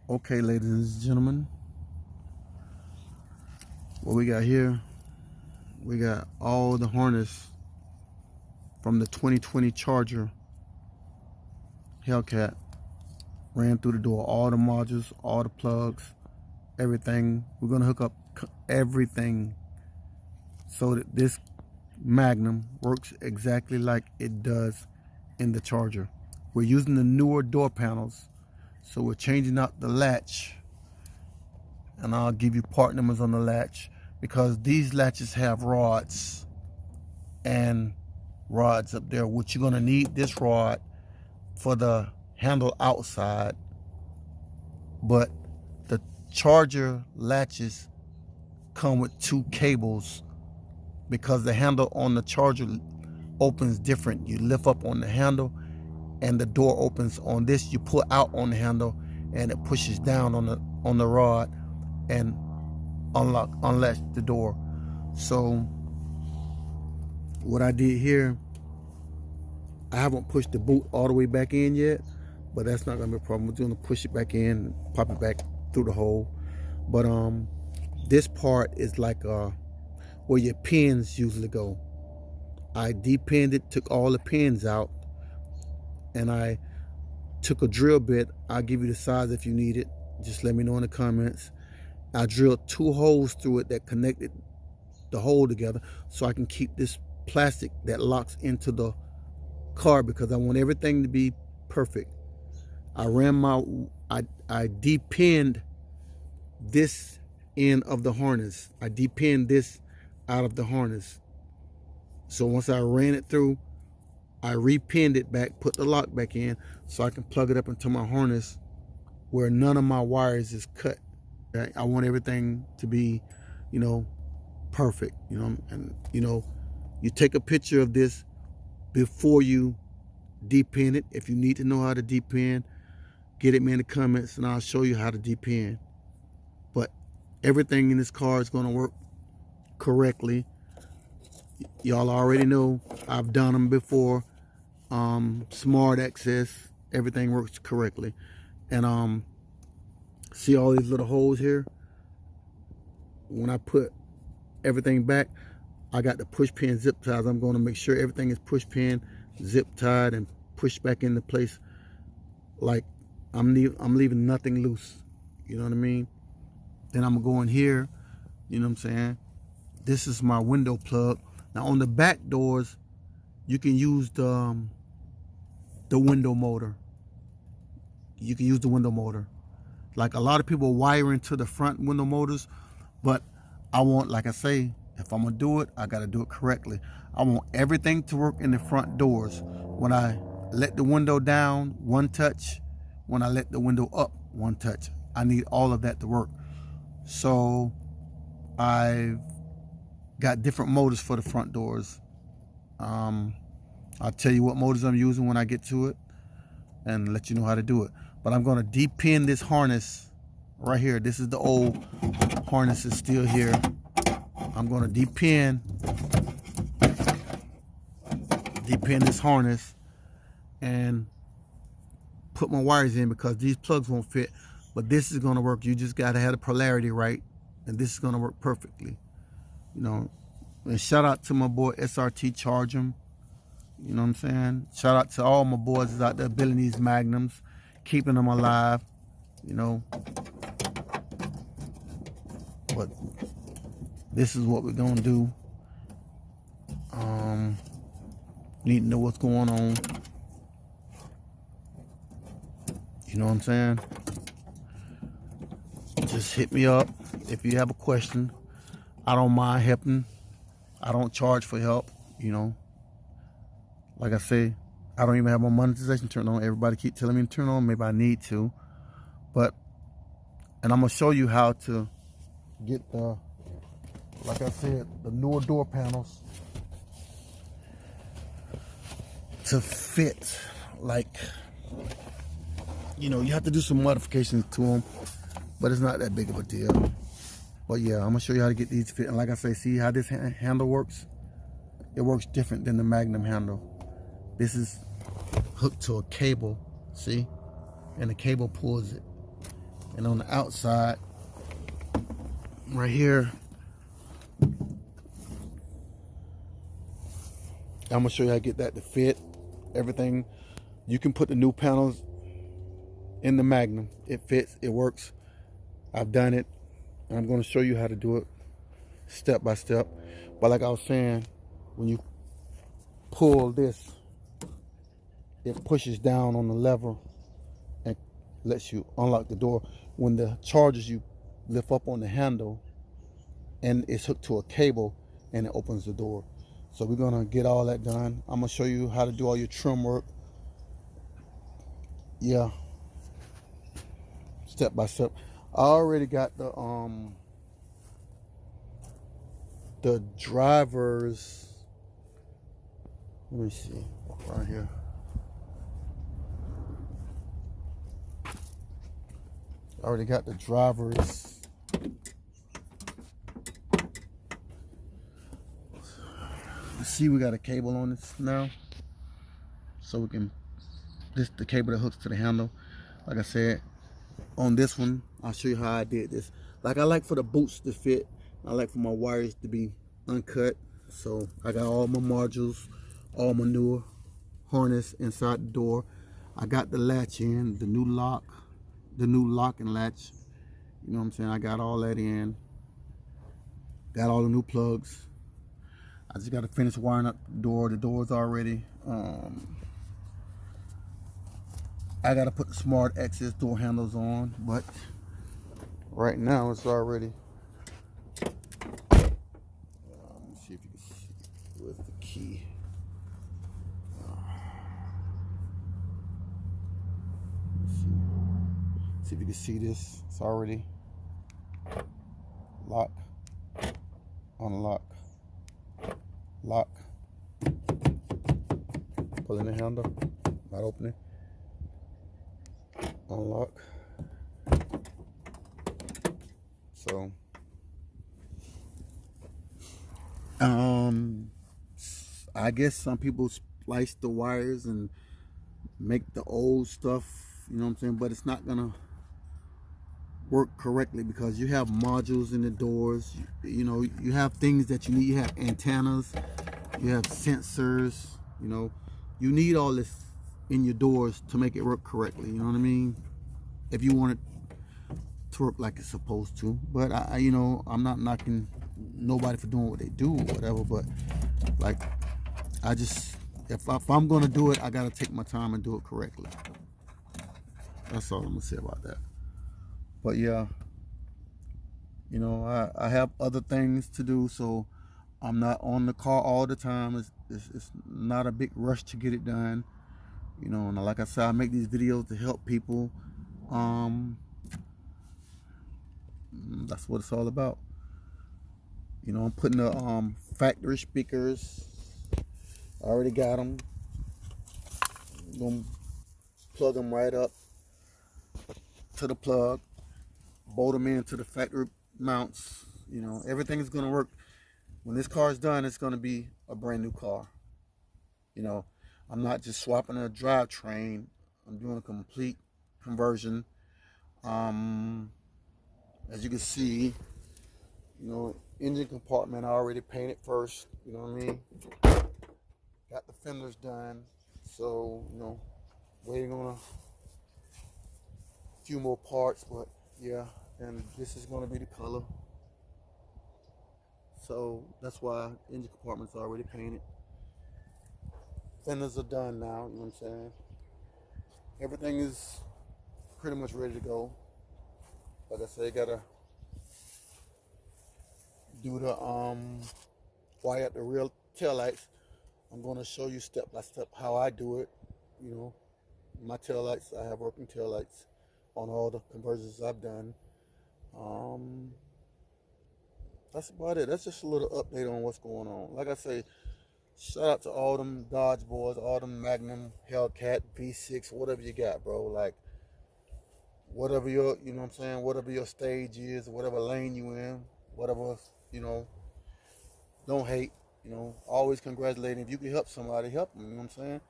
Okay, ladies and gentlemen, what we got here, we got all the harness from the 2020 Charger Hellcat. Ran through the door, all the modules, all the plugs, everything. We're gonna hook up everything so that this Magnum works exactly like it does in the Charger. We're using the newer door panels, so we're changing out the latch, and I'll give you part numbers on the latch because these latches have rods and rods up there, which you're gonna need this rod for the handle outside, but the Charger latches come with 2 cables because the handle on the Charger opens different. You lift up on the handle and the door opens on this. You pull out on the handle and it pushes down on the rod and unlatch the door. So what I did here, I haven't pushed the boot all the way back in yet, but that's not gonna be a problem. We're gonna push it back in and pop it back through the hole. But this part is like where your pins usually go. I depinned it, took all the pins out, and I took a drill bit. I'll give you the size if you need it. Just let me know in the comments. I drilled 2 holes through it that connected the hole together so I can keep this plastic that locks into the car because I want everything to be perfect. I depinned this end of the harness. I depinned this out of the harness. So once I ran it through, I repinned it back, put the lock back in so I can plug it up into my harness where none of my wires is cut. I want everything to be, perfect, and you take a picture of this before you depin it. If you need to know how to depin, get it me in the comments and I'll show you how to depin. But everything in this car is going to work correctly. Y'all already know I've done them before. Smart access, everything works correctly. And see all these little holes here? When I put everything back, I got the push pin zip ties. I'm going to make sure everything is push pin, zip tied, and pushed back into place. Like I'm leaving nothing loose. You know what I mean? Then I'm going to go in here. You know what I'm saying? This is my window plug. Now on the back doors, you can use the window motor. You can use the window motor. Like a lot of people wire into the front window motors, but I want, like I say, if I'm gonna do it, I gotta do it correctly. I want everything to work in the front doors. When I let the window down, 1 touch. When I let the window up, 1 touch. I need all of that to work. So I've got different motors for the front doors. I'll tell you what motors I'm using when I get to it and let you know how to do it. But I'm gonna depin this harness right here. This is the old harness, is still here. I'm gonna depin this harness and put my wires in because these plugs won't fit. But this is gonna work. You just gotta have the polarity right, and this is gonna work perfectly. And shout out to my boy SRT Charge 'em. You know what I'm saying? Shout out to all my boys that's out there building these Magnums, keeping them alive, But this is what we're gonna do. Need to know what's going on. You know what I'm saying? Just hit me up if you have a question. I don't mind helping. I don't charge for help, Like I say, I don't even have my monetization turned on. Everybody keep telling me to turn on. Maybe I need to. And I'm going to show you how to get like I said, the newer door panels to fit. Like, you have to do some modifications to them, but it's not that big of a deal. But yeah, I'm going to show you how to get these fit. And like I say, see how this handle works? It works different than the Magnum handle. This is hooked to a cable, see? And the cable pulls it. And on the outside, right here, I'm gonna show you how to get that to fit. Everything, you can put the new panels in the Magnum. It fits, it works. I've done it, and I'm gonna show you how to do it step by step. But like I was saying, when you pull this, it pushes down on the lever and lets you unlock the door. When the charges, you lift up on the handle and it's hooked to a cable and it opens the door. So we're gonna get all that done. I'm gonna show you how to do all your trim work. Yeah, step by step. I already got the drivers. Let me see, right here. I already got the drivers. You see, we got a cable on this now, so we can, this the cable that hooks to the handle. Like I said, on this one, I'll show you how I did this. Like, I like for the boots to fit. I like for my wires to be uncut. So I got all my modules, all my newer harness inside the door. I got the latch in, the new lock and latch. You know what I'm saying? I got all that in. Got all the new plugs. I just got to finish wiring up the door. The door's already. I got to put the smart access door handles on, but right now it's already. Let me see if you can see. Where's the key? See if you can see this. It's already lock, unlock, lock, pulling the handle, not opening, unlock. So I guess some people splice the wires and make the old stuff, you know what I'm saying, but it's not gonna work correctly because you have modules in the doors. You know, you have things that you need. You have antennas, you have sensors, you know, you need all this in your doors to make it work correctly, you know what I mean, if you want it to work like it's supposed to. But I you know, I'm not knocking nobody for doing what they do or whatever, but like, I just, if I'm gonna do it, I gotta take my time and do it correctly. That's all I'm gonna say about that. But yeah, you know, I have other things to do, so I'm not on the car all the time. It's not a big rush to get it done. You know, and like I said, I make these videos to help people. That's what it's all about. You know, I'm putting the factory speakers. I already got them. I'm gonna plug them right up to the plug, bolt them into the factory mounts. You know, everything is gonna work. When this car is done, it's gonna be a brand new car. You know, I'm not just swapping a drivetrain. I'm doing a complete conversion. As you can see, you know, engine compartment I already painted first. You know what I mean? Got the fenders done. So, you know, waiting on a few more parts, but yeah, and this is going to be the color. So that's why engine compartment's already painted. Fenders are done now, you know what I'm saying? Everything is pretty much ready to go. Like I said, gotta do the wire up the rear taillights. I'm gonna show you step by step how I do it. You know, my taillights, I have working taillights on all the conversions I've done. That's about it. That's just a little update on what's going on. Like I say, shout out to all them Dodge boys, all them Magnum, Hellcat, V6, whatever you got, bro. Like, whatever your, you know what I'm saying, whatever your stage is, whatever lane you in, whatever, you know, don't hate, you know, always congratulating. If you can help somebody, help them, you know what I'm saying?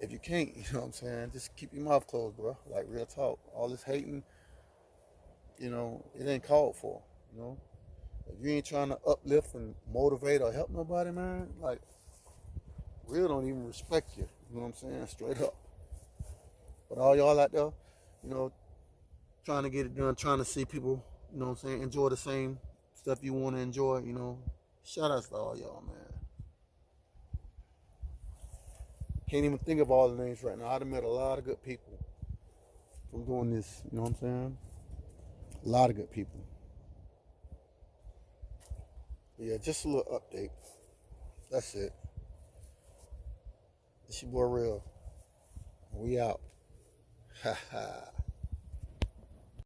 If you can't, you know what I'm saying, just keep your mouth closed, bro. Like, real talk. All this hating, you know, it ain't called for, you know. If you ain't trying to uplift and motivate or help nobody, man, like, real don't even respect you. You know what I'm saying? Straight up. But all y'all out there, you know, trying to get it done, trying to see people, you know what I'm saying, enjoy the same stuff you want to enjoy, you know. Shout out to all y'all, man. Can't even think of all the names right now. I've met a lot of good people from doing this, you know what I'm saying? A lot of good people. But yeah, just a little update. That's it. It's your boy Real. We out. Ha ha.